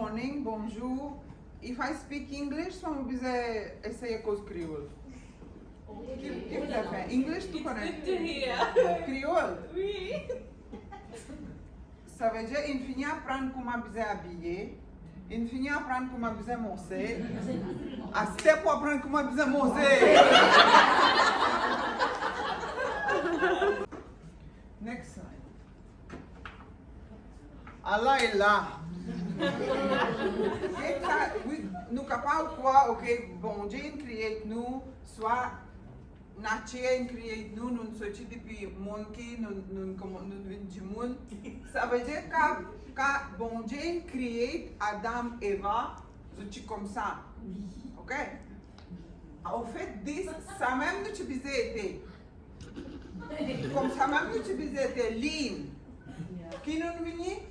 morning, bonjour. If I speak English, so I'm bize essayer cause Creole. Qu'est-ce que fait? English, tu connais? Good to hear. Creole. Oui. Ça veut dire, il finit à apprendre comment bize habiller. Il finit à apprendre comment bize monter. À step pour apprendre comment bize monter. Next slide. Allah est là. Nous capables quoi, ok, bon Dieu crée nous, soit nature crée nous, nous sommes depuis monde qui nous venons du monde. Ça veut dire que bon Dieu crée Adam et Eva, c'est comme ça, ok? Au fait, ça même nous utilisait été, comme ça même nous utilisait été ligne, qui nous venait.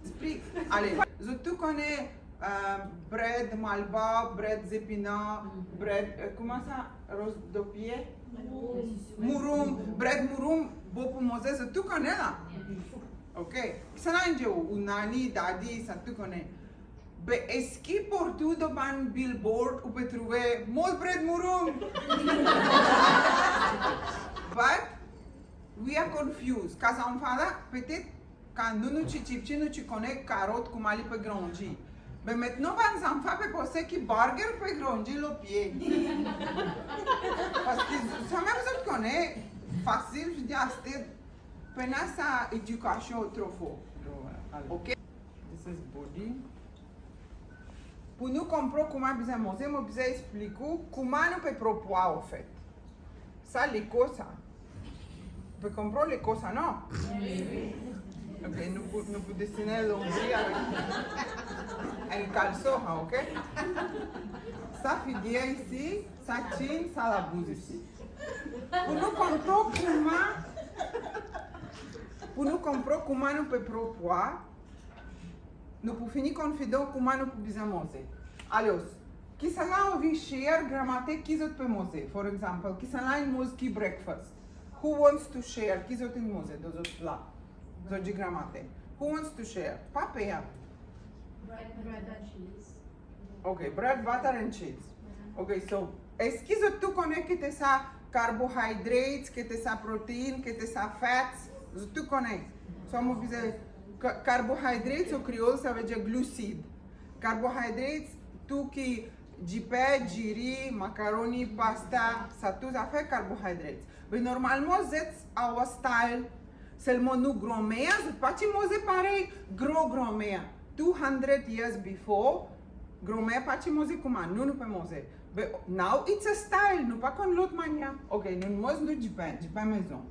Speak. Allez, tu connais bread malba, bread zépina, bread, comment ça, rose de pied? Murum, bread murum, beaucoup moses, tu connais là? Ok. Ça n'a pas ou nani, daddy, ça tu connais. Mais est-ce que pour tout devant un billboard, on peut trouver mon bread murum? But we are confused. Quand on fait là, peut-être quand nous connaissons carotte comment elle peut grandir. Mais maintenant, les enfants peuvent penser que burger peut grandir le pied. Parce que ça même je connais facile, je dis à cette peine sa éducation trop fort. Ok. This is body. Pour nous comprendre comment bien manger, je vais expliquer comment nous pouvons proposer en fait. Ça, les causes. Tu comprends les causes, non? Oui. Ok, nous pouvons dessiner l'ombril avec un caleçon, ok? Ça figure ici, ça tient, ça la bouse ici. Pour nous comprendre comment nous pouvons proposer, nous pouvons finir confident comment nous pouvons bien manger. Alors, qui ça là envie share grammatique qui ça peut manger? For example, qui ça là une mange qui breakfast? Who wants to share? Qui ça une manger? Dos autres là, dos de grammatique. Who wants to share? Papaya. Bread and cheese. Okay, bread, butter and cheese. Okay, so est-ce que tu connais que c'est ça carbohydrates, que c'est ça protéines, que c'est ça fats? Tu connais? So on disait carbohydrates au créole ça veut dire glucides. Carbohydrates tout qui jipé, jiri, macaroni, pasta, ça tout ça fait carbohydrates. Mais normalement c'est our style. Seulement nous grand-mère, c'est pas tu manger pareil, grand-mère. 200 years before, grand-mère pas tu manger comment nous pouvons manger. But now it's a style, nous pas comme l'autre manière. Ok, nous mangeons du pain maison.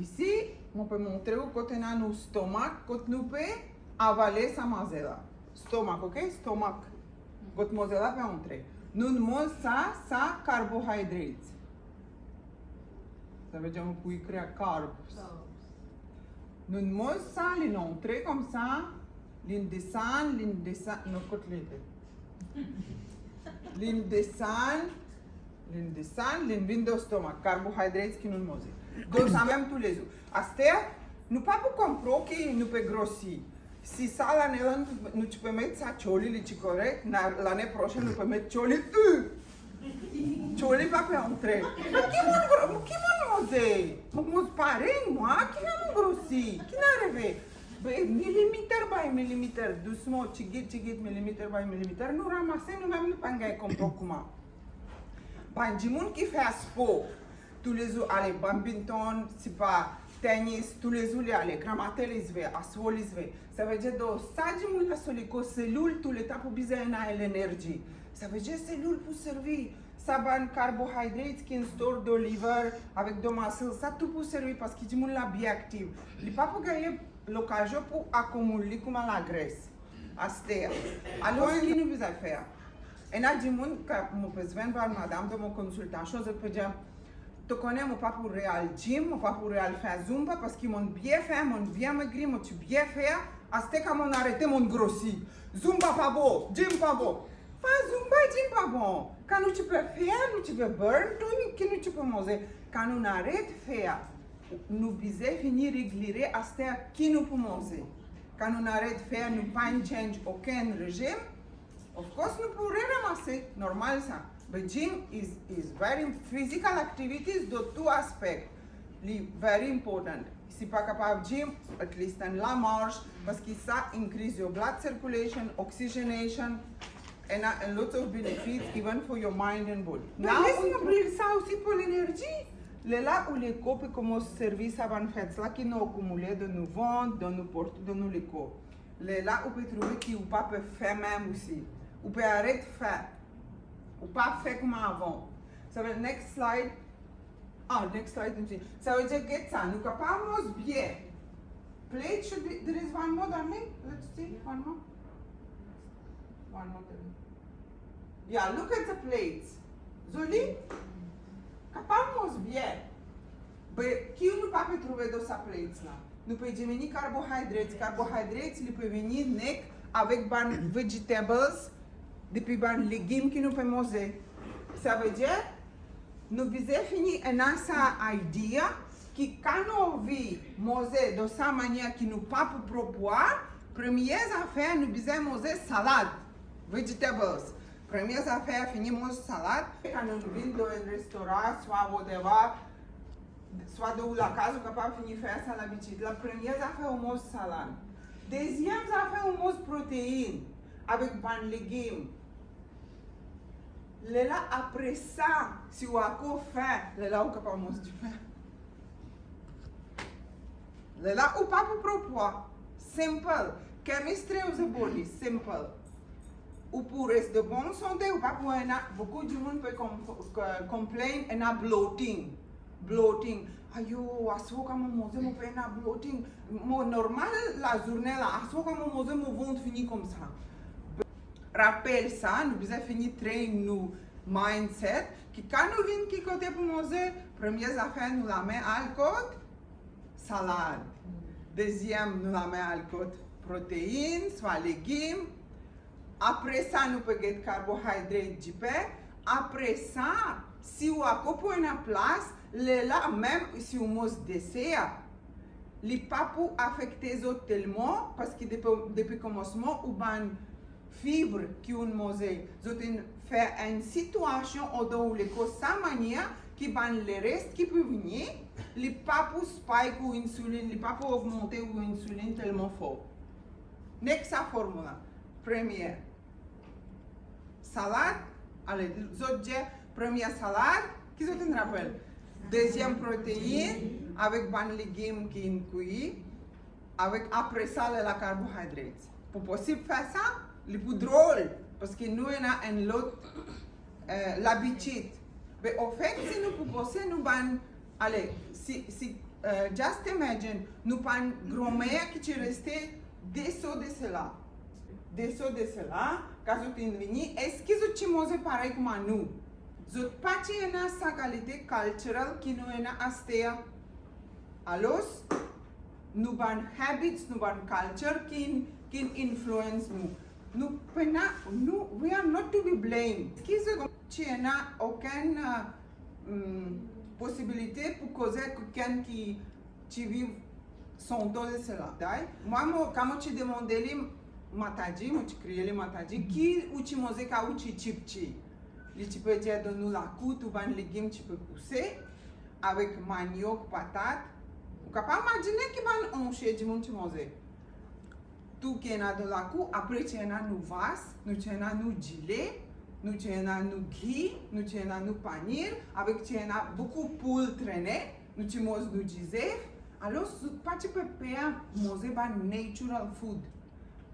Ici, on peut montrer où côté dans nos stomac, côté nous peut avaler sa manger là. Stomac, ok? Stomac. Côté manger là peut entrer. Nous mangeons ça carbohydrates. Ça veut dire qu'on peut écrire carbs. Nous mangeons ça, l'entrée comme ça, l'indescend, non, côté l'indescend, l'vin de stomac, carbohydrates qui nous mangent. Donc ça même tous les jours. Astea, nous pas pour comprendre que nous peut grossir. Si ça l'année là, nous peux mettre ça choli, le correct. L'année prochaine nous peut mettre choli. Choli pas peut entrer. Qui m'a mangé? Mon pareil moi, qui m'a grossi? Qui n'a arrivé? Millimètre by millimètre, doucement, tigit, millimètre by millimètre, nous ramassons nous-mêmes, nous ne comprendre comment. Ben, du monde qui fait sport, tous les jours, allez, badminton, c'est pas tennis, tous les jours, allez, grammater les verres, asseoir les verres. Ça veut dire, donc, ça, du monde, la solico, cellule, tout le temps, pour bien l'énergie. Ça veut dire, cellule pour servir. Ça va un carbohydrate qui est store de liver avec de muscles, ça tout pour servir parce que du monde là bien actif. Il pas pour gagner l'occasion pour accumuler comme la graisse. Alors, ce qu'il nous besoin faire? Et là, du monde, quand je peux voir madame de mon consultation, je peux dire, tu connais, moi pas pour réal gym, moi pas pour réal faire zumba parce qu'ils m'ont bien fait, m'ont bien maigri, m'ont bien fait. C'était quand on arrêté, m'ont grossi. Zumba pas beau, gym pas beau. Pas zumba, gym pas bon. Quand tu peux faire, tu peux burn, tu peux manger. Quand on arrête de faire, nous bisez finir régler à ce qui nous peut manger. Quand on arrête de faire, nous pas change aucun régime. Of course, nous pourrons ramasser, normal ça. But gym is very physical activities de tout aspect. Very important. Si pas capable de gym, at least en la marche, parce que ça increase your blood circulation, oxygenation, and a lot of benefits even for your mind and body. Now, laisse-nous ça aussi pour l'énergie. C'est là où les corps commencent à servir avant de faire ça, qui nous accumulé de nos ventres, de nos portes, de nos corps. C'est là où vous pouvez trouver que vous pouvez faire même aussi. Vous pouvez arrêter de faire. Vous pas faire comme avant. So, next slide. Next slide. Ça veut dire que ça, nous capables bien. Plate should be, there is one more, darling. Let's see, one more. One more, darling. Yeah, look at the plates. Zoli, capable bien. Mais qui nous pas trouver dans sa plate là? Nous pouvons diminuer carbohydrates. Carbohydrates, ils peuvent venir avec des vegetables, depuis des légumes que nous pouvons manger. Ça veut dire, nous devons finir une idée que quand nous vivons manger de cette manière que nous pas pour proposer, première affaire, nous devons manger salade, vegetables. Première affaire, finir manger salade. Quand nous venons dans un restaurant, soit whatever, soit dans la casa, on capable finir faire ça l'habitude. La première affaire, on mange salade. Deuxième affaire, on mange protéines avec des légumes. Là, après ça, si vous avez fait, là, vous capable manger du pain. Là, vous pas pour propre. Simple. Chemistry of the body, simple. Ou pour rester de bonne santé, ou pas pour beaucoup de monde peut complain de bloating. Bloating. Ayo, aso comme manger mon pain à bloating. Normal la journée là, aso comme manger mon ventre fini comme ça. Rappelle ça, nous devons finir train nos mindset, que quand nous venons qui côté pour manger, première affaire nous la met à côté salade. Deuxième nous la met à côté protéines, soit légumes. Après ça nous pouvons get carbohydrates du pain. Après ça, si vous avez une place, là même si vous mangez des dessert, les pas pour affecter les autres tellement parce que depuis le commencement, ou ben fibres qui ont mangé, ils ont fait une situation où les causes sa manière qui ban le reste qui peut venir, les pas pour spike ou insuline, les pas pour augmenter ou insuline tellement fort. Next formule. Première salade, allez, les autres première salade, qui sont un rappel. Deuxième protéine avec ban légumes qui sont cuits, avec après ça la carbohydrate. Pour possible faire ça, le plus drôle, parce que nous avons un lot l'habitude. Mais en fait, si nous proposons, nous ban, allez, just imagine, nous ban grand-mère qui est restée dessous de cela. Dessous de cela, quand vous êtes venu, est-ce que vous mangez pareil comme nous? Vous n'avez pas sa qualité culturelle qui nous est asté. Alors, nous avons habits, nous avons culture qui influence nous. We are not to be blamed. Est-ce qu'il n'y a aucune possibilité pour causer quelqu'un qui vit son dos de cela? Moi, quand je demande matadi, je crée matadi, qui utilise quand tu chipchi. Tu peux dire de nous la coute ou un légume tu peux pousser avec manioc, patate. Vous pouvez pas imaginer qu'il va en manger du monde tu manges. Tout qui est dans la cour, après tu as nos vases, nous avons nos gilets, nous avons nos ghee, nous avons nos panir, avec tu as beaucoup de poules traînées, nous avons nos gisèves. Alors, tu peux pas manger natural food.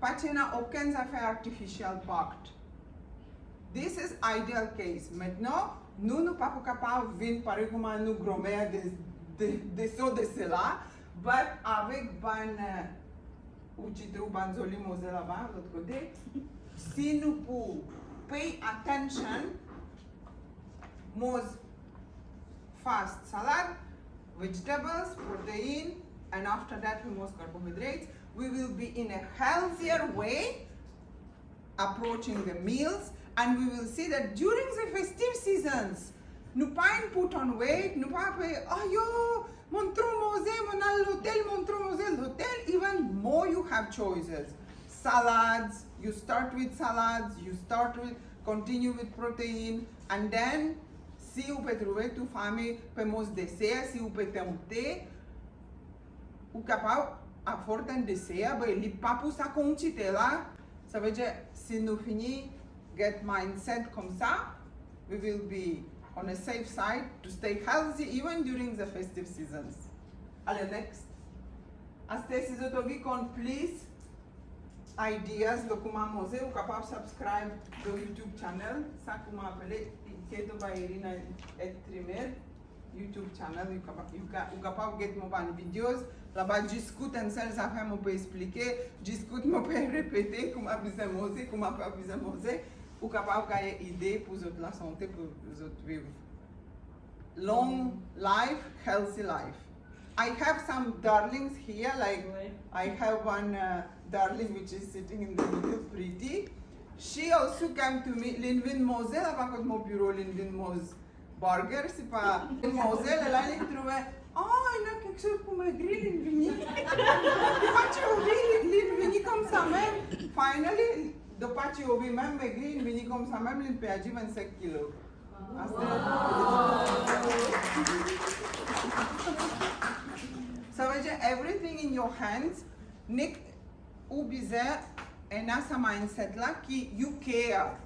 Pas tu n'as aucune affaire artificielle packed. This is ideal case. Maintenant, nous ne sommes pas capables de venir pareil comme nous grand-mère de cela, mais avec ou tu trouves banzoli mosé là-bas, de l'autre côté, si nous pouvons pay attention, mose fast salad, vegetables, protein, and after that we mose carbohydrates, we will be in a healthier way approaching the meals, and we will see that during the festive seasons, nous pas put on weight, nous pas oh yo, Montreux Moselle hotel, even more you have choices. Salads, you start with salads, continue with protein, and then si ou pe trouver tu fame pe mos dessert, si ou pe tenter, ou capable à fort un dessert, ben li pas pour ça qu'on chite là. Ça veut dire si nous fini get mindset comme ça, we will be on a safe side to stay healthy even during the festive seasons. Allez, next. Astăzi să tobi con please ideas lo cum am moze, o capab subscribe to YouTube channel, sa cum apele keto ba Irina et primer YouTube channel, o capab get mo ban videos, la ba discut în sel să avem pe explique, discut mo pe repete cum avise moze, cum avise moze, o capab ca idee puzot la santé puzot vivre. Long life, healthy life. I have some darlings here, like I have one darling which is sitting in the middle, pretty. She also came to me, Linvin Mose, la făcut mo bureau Linvin Mose burger, c'est pas Mose, la li trouve, oh, il a quelque chose pour maigrir Linvini. După ce o vi Linvini comme ça même, finally, după ce o vi même maigrir Linvini comme ça même, Lin pe 25 kg. So everything in your hands, Nick ubize enasa mindset la ki you care.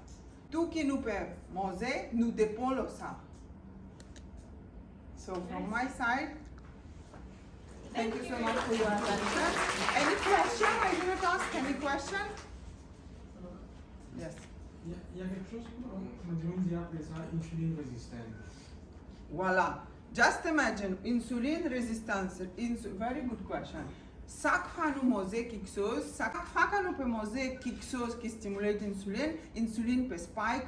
Tu ki nu pe moze, nu depon lo sa. So from my side, thank you so much for your attention. Any question? I didn't ask any question? Yes. Il y a quelque chose pour dire après ça, insuline résistance. Voila. Just imagine insulin resistance. Very good question. Sac fanu moze kixos, sac facanu pe moze kixos ki stimulate insulin pe spike,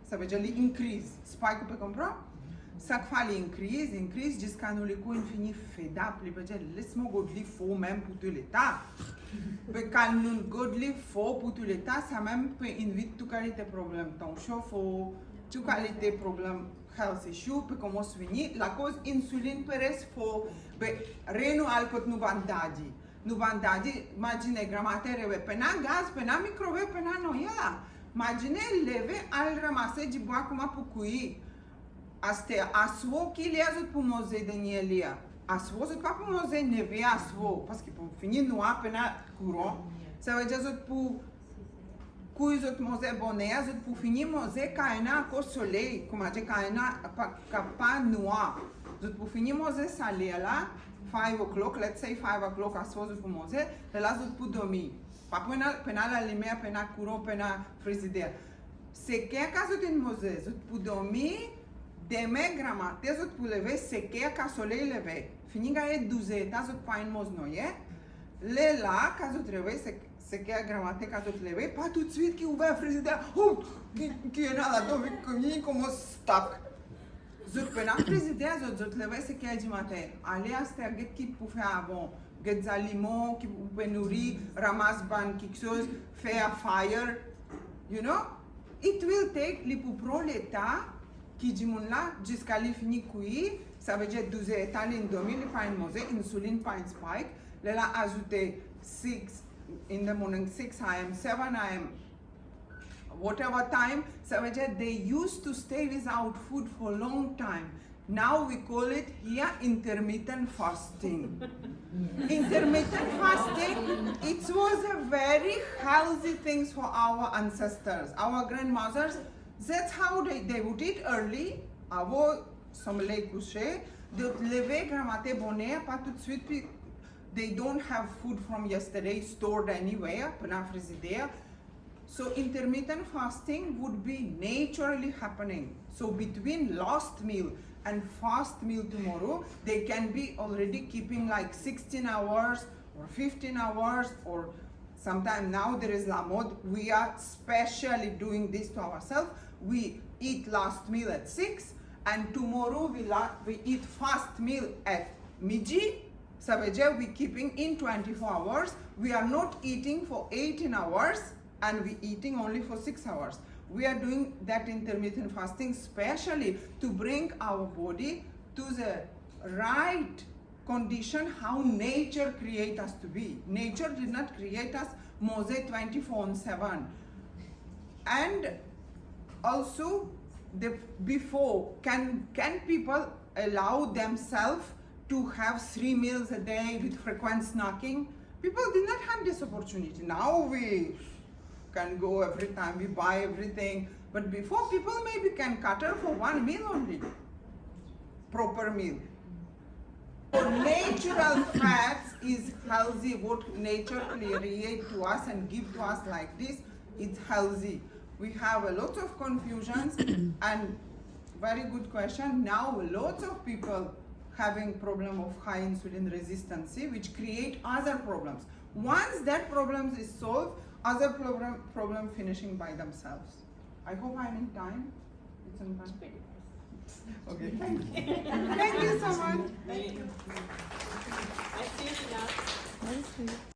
ça veut dire increase. Spike pe compra? Sac fali increase, jusqu'à nous les coups infini fedap, li pe dire laisse-moi godly faux même pour tout l'état. Pe quand nous godly faux pour tout l'état, ça même peut invite tout qualité problème. Ton chauffe, tout qualité problème. Health issue, pe como svini, la cause insulin peres fo, be renu alcot nu bandagi. Nu bandagi, imagine gramatere, pe na gaz, pe na microwave, pe na noiela. Imagine leve al ramase de boa cum apucui. Aste aswo ki leazut pu moze de nielia. Aswo zut pa pu moze neve aswo, parce que pour finir noa pe na courant, ça veut dire zut pu cui zot moze bonea, zot pu fini moze caena co soleil, cum ace caena pa noa. Zot pu fini moze salela, 5 o'clock, let's say 5 o'clock asfo zot pu moze, le la zot pu domi. Pa pena la limea, pena curo, pena frigider. Se che ca zot in moze, zot pu domi, deme gramate, zot pu leve, se che ca soleil leve. Finiga e duzeta, zot pa in moz noie, le la, ca zot reve, se che grammatica tot leve, pa tout de suite qui ouvert frigidaire, oh, qui est là dedans, qui comme stuck. Zut pena frigidaire, zut leve se che di matin. Allez à cette get qui pour faire avant, get des aliments qui peut nourrir, ramasse ban quelque chose, faire fire, you know? It will take li pour prendre l'état qui dit mon là jusqu'à li fini cuit, ça veut dire 12 états l'indomie, li pas une mose, insuline pas une spike, le la ajouter 6 in the morning, 6 a.m., 7 a.m., whatever time, they used to stay without food for a long time. Now we call it here intermittent fasting. Intermittent fasting, it was a very healthy thing for our ancestors, our grandmothers. That's how they would eat early, avo sommeil couché, de lever gramate bonnet, pas tout de suite. They don't have food from yesterday stored anywhere, there. So intermittent fasting would be naturally happening. So between last meal and fast meal tomorrow, they can be already keeping like 16 hours or 15 hours, or sometime now there is la mode. We are specially doing this to ourselves. We eat last meal at 6 and tomorrow we eat fast meal at midi. So we're keeping in 24 hours. We are not eating for 18 hours and we're eating only for 6 hours. We are doing that intermittent fasting specially to bring our body to the right condition how nature create us to be. Nature did not create us Mose 24/7. And also, before, can people allow themselves to have 3 meals a day with frequent snacking? People did not have this opportunity. Now we can go every time, we buy everything. But before, people maybe can cater for 1 meal only, proper meal. Natural fats is healthy. What nature create to us and give to us like this, it's healthy. We have a lot of confusions and very good question. Now lots of people having problem of high insulin resistance, which create other problems. Once that problem is solved, other problem finishing by themselves. I hope I'm in time. It's in time. Okay, thank you. Thank you so much. I see it now.